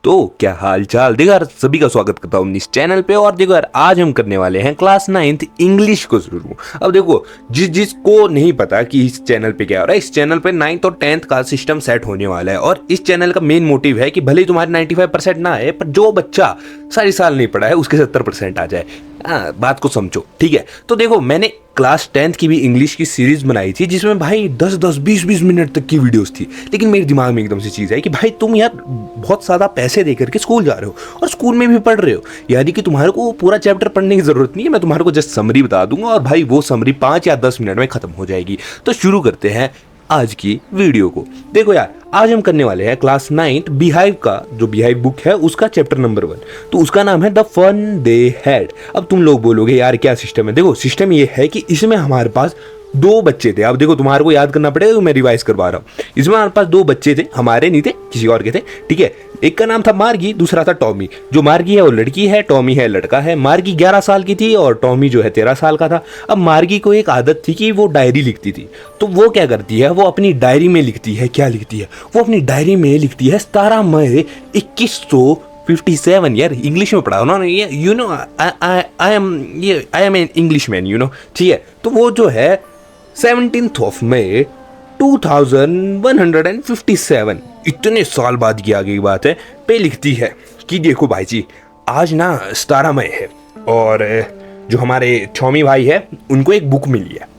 तो क्या हाल चाल। देखो यार, सभी का स्वागत करता हूँ इस चैनल पे। और देखो यार, आज हम करने वाले हैं क्लास 9th इंग्लिश को शुरू। अब देखो, जिसको नहीं पता कि इस चैनल पे क्या हो रहा है, इस चैनल पे 9th और 10th का सिस्टम सेट होने वाला है। और इस चैनल का मेन मोटिव है कि भले ही तुम्हारे 95% ना आए, पर जो बच्चा सारी साल नहीं पढ़ा है उसके 70% आ जाए। बात को समझो, ठीक है। तो देखो, मैंने क्लास 10th की भी इंग्लिश की सीरीज बनाई थी, जिसमें भाई 10-10, 20-20 मिनट तक की वीडियोस थी। लेकिन मेरे दिमाग में एकदम से चीज़ आई कि भाई तुम यार बहुत ज़्यादा पैसे दे करके स्कूल जा रहे हो और स्कूल में भी पढ़ रहे हो, यानी कि तुम्हारे को पूरा चैप्टर पढ़ने की ज़रूरत नहीं है। मैं तुम्हारे को जस्ट समरी बता दूंगा और भाई वो समरी 5 या 10 मिनट में ख़त्म हो जाएगी। तो शुरू करते हैं आज की वीडियो को। देखो यार, आज हम करने वाले हैं क्लास 9th बिहाइव का, जो बिहाइव बुक है उसका चैप्टर नंबर 1। तो उसका नाम है द फन दे हैड। अब तुम लोग बोलोगे यार क्या सिस्टम है। देखो, सिस्टम ये है कि इसमें हमारे पास 2 बच्चे थे। अब देखो, तुम्हारे को याद करना पड़ेगा, तो मैं रिवाइज करवा रहा हूँ। इसमें हमारे पास 2 बच्चे थे, हमारे नहीं थे, किसी और के थे, ठीक है। एक का नाम था मार्गी, दूसरा था टॉमी। जो मार्गी है वो लड़की है, टॉमी है लड़का है। मार्गी 11 साल की थी और टॉमी जो है 13 साल का था। अब मार्गी को एक आदत थी कि वो डायरी लिखती थी। तो वो क्या करती है, वो अपनी डायरी में लिखती है, क्या लिखती है, वो अपनी डायरी में लिखती है 17 मई 2157। यार इंग्लिश में पढ़ा उन्होंने, ये you know I am an English man, you know, ठीक है। तो वो जो है 17 मई 2157, इतने साल बाद की आगे की बात है, पे लिखती है कि देखो भाई जी, आज ना 17 मई है और जो हमारे टॉमी भाई है उनको एक बुक मिली है।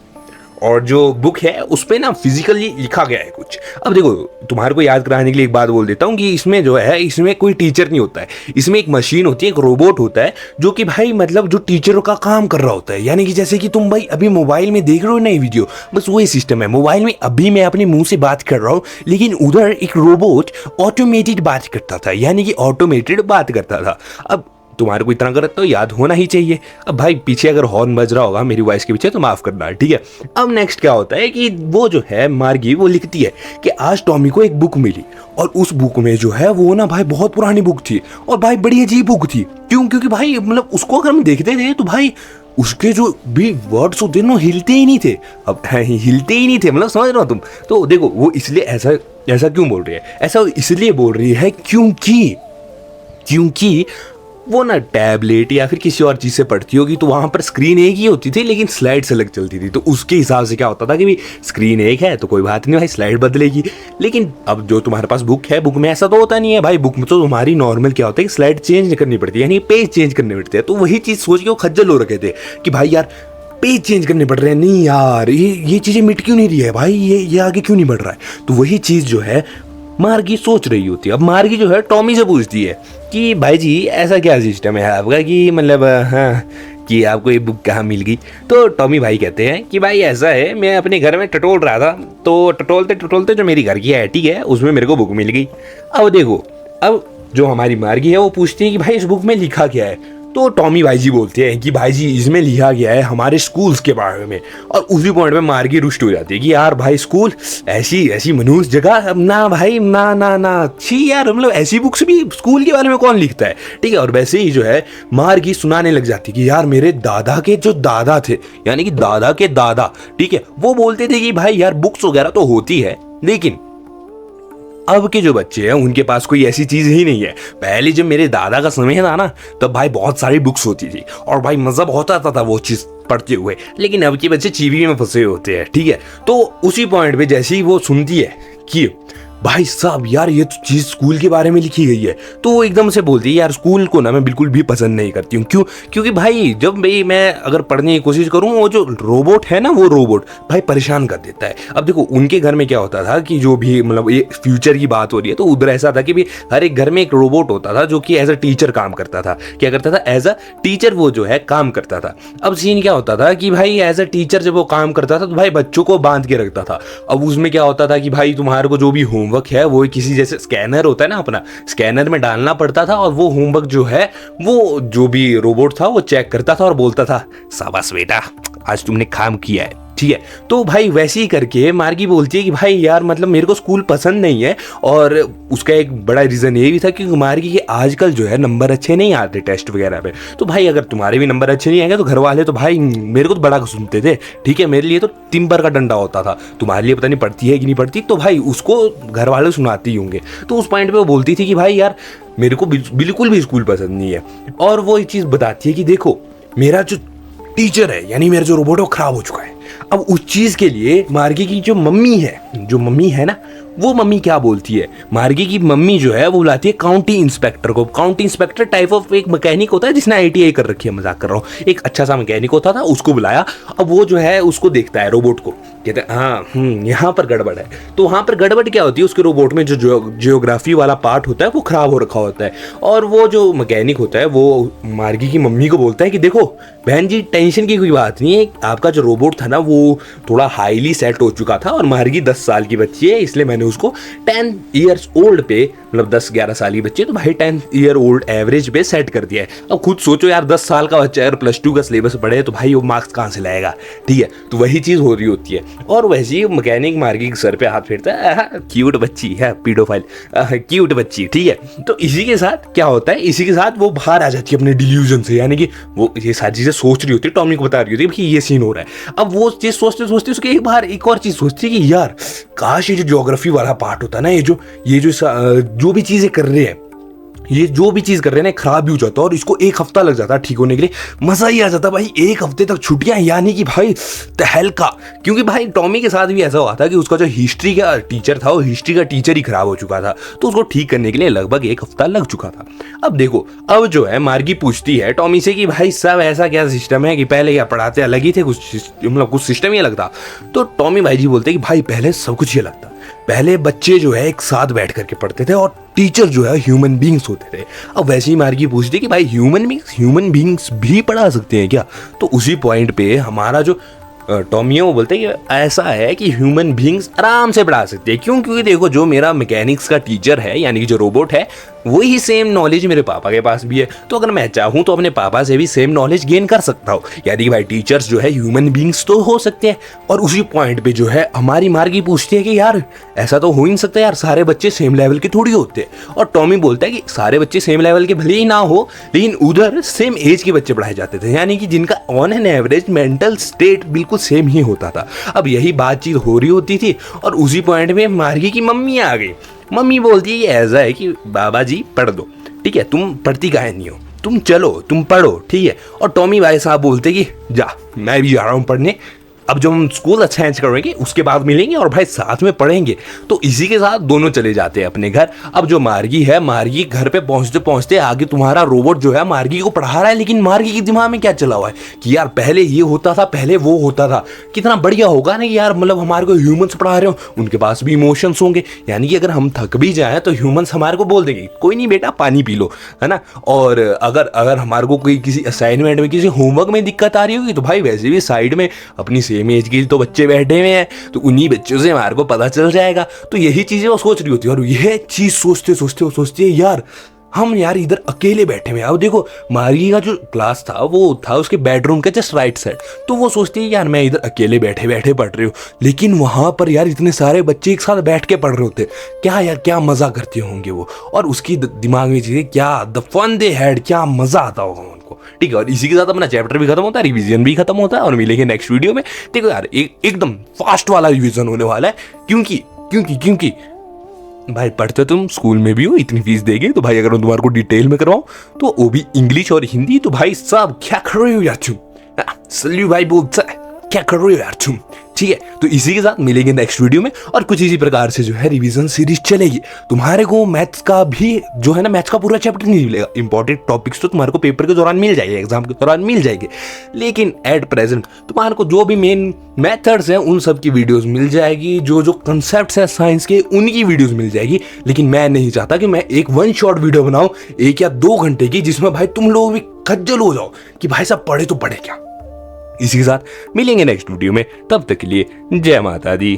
और जो बुक है उस पे ना फिजिकली लिखा गया है कुछ। अब देखो, तुम्हारे को याद कराने के लिए एक बात बोल देता हूँ कि इसमें जो है, इसमें कोई टीचर नहीं होता है। इसमें एक मशीन होती है, एक रोबोट होता है, जो कि भाई मतलब जो टीचरों का काम कर रहा होता है। यानी कि जैसे कि तुम भाई अभी मोबाइल में देख रहे हो नई वीडियो, बस वही सिस्टम है। मोबाइल में अभी मैं अपने मुंह से बात कर रहा हूँ, लेकिन उधर एक रोबोट ऑटोमेटेड बात करता था, यानी कि ऑटोमेटेड बात करता था। अब तुम्हारे को इतना गलत तो याद होना ही चाहिए। अब भाई पीछे अगर हॉर्न बज रहा होगा मेरी वॉइस के पीछे तो माफ करना, ठीक है। अब नेक्स्ट क्या होता है कि वो जो है मार्गी, वो लिखती है कि आज टॉमी को एक बुक मिली और उस बुक में जो है वो ना भाई बहुत पुरानी बुक थी और भाई बड़ी अजीब बुक थी। क्यों? क्योंकि भाई मतलब उसको अगर हम देखते थे तो भाई उसके जो भी वर्ड्स होते ना हिलते ही नहीं थे। अब हिलते ही नहीं थे, मतलब समझ रहे हो तुम। तो देखो, वो इसलिए ऐसा क्यों बोल रही है, ऐसा इसलिए बोल रही है क्योंकि वो ना टैबलेट या फिर किसी और चीज़ से पढ़ती होगी, तो वहाँ पर स्क्रीन एक ही होती थी लेकिन स्लाइड्स अलग चलती थी। तो उसके हिसाब से क्या होता था कि भाई स्क्रीन एक है तो कोई बात नहीं भाई, स्लाइड बदलेगी। लेकिन अब जो तुम्हारे पास बुक है, बुक में ऐसा तो होता नहीं है भाई। बुक में तो तुम्हारी नॉर्मल क्या होता है कि स्लाइड चेंज करनी पड़ती है, यानी पेज चेंज करने पड़ते हैं। तो वही चीज़ सोच के वो खज्जल हो रखे थे कि भाई यार पेज चेंज करने पड़ रहे हैं, नहीं यार ये चीज़ें मिट क्यों नहीं रही है भाई, ये आगे क्यों नहीं बढ़ रहा है। तो वही चीज़ जो है मार्गी सोच रही होती है। अब मार्गी जो है टॉमी से पूछती है कि भाई जी ऐसा क्या सिस्टम है आपका कि मतलब हाँ कि आपको ये बुक कहाँ मिल गई। तो टॉमी भाई कहते हैं कि भाई ऐसा है, मैं अपने घर में टटोल रहा था, तो टटोलते जो मेरी घर की एटी है उसमें मेरे को बुक मिल गई। अब देखो, अब जो हमारी मार्गी है वो पूछती है कि भाई इस बुक में लिखा क्या है। तो टॉमी भाई जी बोलते हैं कि भाई जी इसमें लिखा गया है हमारे स्कूल्स के बारे में। और उसी पॉइंट में मार्गी रुष्ट हो जाती है कि यार भाई स्कूल ऐसी मनुष्य जगह, अब ना भाई ना छी यार, मतलब ऐसी बुक्स भी स्कूल के बारे में कौन लिखता है, ठीक है। और वैसे ही जो है मार्गी सुनाने लग जाती है कि यार मेरे दादा के जो दादा थे, यानी कि दादा के दादा, ठीक है, वो बोलते थे कि भाई यार बुक्स वगैरह तो होती है, लेकिन अब के जो बच्चे हैं उनके पास कोई ऐसी चीज ही नहीं है। पहले जब मेरे दादा का समय था ना, तब भाई बहुत सारी बुक्स होती थी और भाई मजा बहुत आता था वो चीज पढ़ते हुए। लेकिन अब के बच्चे टीवी में फंसे होते हैं, ठीक है। तो उसी पॉइंट पे जैसे ही वो सुनती है कि भाई साहब यार ये तो चीज़ स्कूल के बारे में लिखी गई है, तो वो एकदम से बोलती है यार स्कूल को ना मैं बिल्कुल भी पसंद नहीं करती हूँ। क्यों? क्योंकि भाई जब भाई मैं अगर पढ़ने की कोशिश करूँ, वो जो रोबोट है ना, वो रोबोट भाई परेशान कर देता है। अब देखो, उनके घर में क्या होता था कि जो भी मतलब ये फ्यूचर की बात हो रही है, तो उधर ऐसा था कि भाई हर एक घर में एक रोबोट होता था जो कि एज अ टीचर काम करता था। क्या करता था? एज अ टीचर वो जो है काम करता था। अब सीन क्या होता था कि भाई एज अ टीचर जब वो काम करता था तो भाई बच्चों को बांध के रखता था। अब उसमें क्या होता था कि भाई तुम्हारे को जो भी होमवर्क है वो किसी जैसे स्कैनर होता है ना, अपना स्कैनर में डालना पड़ता था और वो होमवर्क जो है वो जो भी रोबोट था वो चेक करता था और बोलता था शाबाश बेटा आज तुमने काम किया है। ठीक है। तो भाई वैसे ही करके मार्गी बोलती है कि भाई यार मतलब मेरे को स्कूल पसंद नहीं है, और उसका एक बड़ा रीज़न ये भी था कि मार्गी के आजकल जो है नंबर अच्छे नहीं आते टेस्ट वगैरह पे, तो भाई अगर तुम्हारे भी नंबर अच्छे नहीं आएंगे तो घर वाले तो भाई मेरे को तो बड़ा सुनते थे, ठीक है, मेरे लिए तो टिम्बर का डंडा होता था, तुम्हारे लिए पता नहीं पड़ती है कि नहीं पड़ती, तो भाई उसको घर वाले सुनाते ही होंगे। तो उस पॉइंट पर वो बोलती थी कि भाई यार मेरे को बिल्कुल भी स्कूल पसंद नहीं है, और वो एक चीज़ बताती है कि देखो मेरा जो टीचर है यानी मेरा जो रोबोट है वो खराब हो चुका है। अब उस चीज के लिए मार्गी की जो मम्मी है ना, वो मम्मी क्या बोलती है, मार्गी की मम्मी जो है वो बुलाती है काउंटी इंस्पेक्टर को। काउंटी इंस्पेक्टर टाइप ऑफ एक मैकेनिक होता है जिसने ITI कर रखी है, मजाक कर रहा हूँ, एक अच्छा सा मैकेनिक होता था, उसको बुलाया। अब वो जो है उसको देखता है रोबोट को, कहते हैं हाँ यहाँ पर गड़बड़ है। तो वहाँ पर गड़बड़ क्या होती है, उसके रोबोट में जो जियोग्राफी वाला पार्ट होता है वो खराब हो रखा होता है, और वो जो मैकेनिक होता है वो मार्गी की मम्मी को बोलता है कि देखो बहन जी टेंशन की कोई बात नहीं है, आपका जो रोबोट था ना वो थोड़ा हाईली सेट हो चुका था, और मार्गी 10 साल की बच्ची है इसलिए मैंने उसको 10 ईयर्स ओल्ड पे, मतलब 10-11 साल की बच्ची है तो भाई 10 ईयर ओल्ड एवरेज पे सेट कर दिया है। अब खुद सोचो यार 10 साल का बच्चा अगर +2 का सिलेबस पढ़े तो भाई वो मार्क्स कहाँ से लाएगा, ठीक है। तो वही चीज़ हो रही होती है, और वैसे ही मैकेनिक मार्गी के सर पे हाथ फेरता है, क्यूट बच्ची है, पीडोफाइल, क्यूट बच्ची, ठीक है। तो इसी के साथ क्या होता है, इसी के साथ वो बाहर आ जाती है अपने डिल्यूजन से, यानी कि वो ये सारी चीज़ें सोच रही होती है, टॉमी को बता रही होती है कि ये सीन हो रहा है। अब वो चीज़ सोचते सोचते उसके एक बार एक और चीज़ सोचती है कि यार काश ये जो ज्योग्राफी वाला पार्ट होता है ना, ये जो भी चीज़ें कर रहे हैं, ये जो भी चीज कर रहे हैं ना खराब भी हो जाता है, और इसको 1 हफ्ता लग जाता है ठीक होने के लिए, मजा ही आ जाता भाई, 1 हफ्ते तक छुट्टियां, यानी कि भाई तहलका। क्योंकि भाई टॉमी के साथ भी ऐसा हुआ था कि उसका जो हिस्ट्री का टीचर था वो हिस्ट्री का टीचर ही खराब हो चुका था, तो उसको ठीक करने के लिए लगभग 1 हफ्ता लग चुका था। अब देखो, अब जो है मार्गी पूछती है टॉमी से कि भाई सब ऐसा क्या सिस्टम है कि पहले क्या पढ़ाते अलग ही थे, कुछ सिस्टम ही अलग था। तो टॉमी भाई जी बोलते कि भाई पहले सब कुछ ही अलग था, पहले बच्चे जो है एक साथ बैठ करके पढ़ते थे और टीचर जो है ह्यूमन बींग्स होते थे। अब वैसे ही मार्गी पूछती कि भाई ह्यूमन बींग्स भी पढ़ा सकते हैं क्या? तो उसी पॉइंट पे हमारा जो टॉमी है वो बोलते हैं कि ऐसा है कि ह्यूमन बींग्स आराम से पढ़ा सकते हैं। क्यों? क्योंकि देखो जो मेरा मैकेनिक्स का टीचर है यानी कि जो रोबोट है वही सेम नॉलेज मेरे पापा के पास भी है, तो अगर मैं चाहूँ तो अपने पापा से भी सेम नॉलेज गेन कर सकता हूँ। यानी कि भाई टीचर्स जो है ह्यूमन बींग्स तो हो सकते हैं। और उसी पॉइंट पे जो है हमारी मार्गी पूछती है कि यार ऐसा तो हो ही नहीं सकता यार, सारे बच्चे सेम लेवल के थोड़ी होते हैं। और टॉमी बोलता है कि सारे बच्चे सेम लेवल के भले ही ना हो, लेकिन उधर सेम एज के बच्चे पढ़ाए जाते थे, यानी कि जिनका on an average mental state बिल्कुल सेम ही होता था। अब यही बातचीत हो रही होती थी और उसी पॉइंट में मार्गी की मम्मी आ गई। मम्मी बोलती है ऐसा है कि बाबा जी पढ़ दो, ठीक है, तुम पढ़ती काहे नहीं हो, तुम चलो तुम पढ़ो, ठीक है। और टॉमी भाई साहब बोलते कि जा मैं भी जा रहा हूँ पढ़ने, अब जब हम स्कूल अच्छा चेंज करेंगे उसके बाद मिलेंगे और भाई साथ में पढ़ेंगे। तो इसी के साथ दोनों चले जाते हैं अपने घर। अब जो मार्गी है, मार्गी घर पे पहुंचते पहुंचते आगे तुम्हारा रोबोट जो है मार्गी को पढ़ा रहा है, लेकिन मार्गी के दिमाग में क्या चला हुआ है कि यार पहले ये होता था, पहले वो होता था, कितना बढ़िया होगा ना कि यार मतलब हमारे को ह्यूमंस पढ़ा रहे हो, उनके पास भी इमोशंस होंगे, यानी कि अगर हम थक भी जाएं तो ह्यूमंस हमारे को बोल देंगे कोई नहीं बेटा पानी पी लो, है ना। और अगर हमारे को कोई किसी असाइनमेंट में किसी होमवर्क में दिक्कत आ रही होगी तो भाई वैसे भी साइड में अपनी सेम एज की तो बच्चे बैठे हुए हैं, तो उन्हीं बच्चों से हमारे को पता चल जाएगा। तो यही चीजें वो सोच रही होती है और यह चीज सोचते सोचते वो सोचती है यार हम यार इधर अकेले बैठे हुए। अब देखो मार्गी का जो क्लास था वो था उसके बेडरूम के जस्ट राइट साइड, तो वो सोचती है यार मैं इधर अकेले बैठे बैठे पढ़ रही हूँ, लेकिन वहां पर यार इतने सारे बच्चे एक साथ बैठ के पढ़ रहे होते, क्या यार क्या मजा करते होंगे वो। और उसकी दिमाग में चीजें क्या द फन दे हैड, क्या मजा आता होगा उनको, ठीक है। और इसी के साथ अपना चैप्टर भी खत्म होता है, रिवीजन भी खत्म होता है और मिलेंगे नेक्स्ट वीडियो में। देखो यार एकदम फास्ट वाला रिवीजन होने वाला है, क्योंकि भाई पढ़ते तुम स्कूल में भी हो, इतनी फीस देंगे तो भाई अगर मैं तुम्हारे को डिटेल में करवाऊं तो वो भी इंग्लिश और हिंदी, तो भाई साहब क्या कर रहे हो यार तुम, सल्यू भाई बोलता है क्या कर रहे हो यार तुम, ठीक है। तो इसी के साथ मिलेंगे नेक्स्ट वीडियो में और कुछ इसी प्रकार से जो है रिवीजन सीरीज चलेगी। तुम्हारे को मैथ्स का भी जो है ना, मैथ्स का पूरा चैप्टर नहीं मिलेगा, इंपॉर्टेंट टॉपिक्स तो तुम्हारे को पेपर के दौरान मिल जाएंगे, एग्जाम के दौरान मिल जाएंगे, लेकिन एट प्रेजेंट तुम्हारे को जो भी मेन मेथड्स हैं उन सब की वीडियोस मिल जाएगी, जो कंसेप्ट्स है साइंस के उनकी वीडियोस मिल जाएगी। लेकिन मैं नहीं चाहता कि मैं एक 1 शॉट वीडियो बनाऊं 1 या 2 घंटे की, जिसमें भाई तुम लोग भी खज्जल हो जाओ कि भाई साहब पढ़े तो पढ़े क्या। इसी के साथ मिलेंगे नेक्स्ट वीडियो में, तब तक के लिए जय माता दी।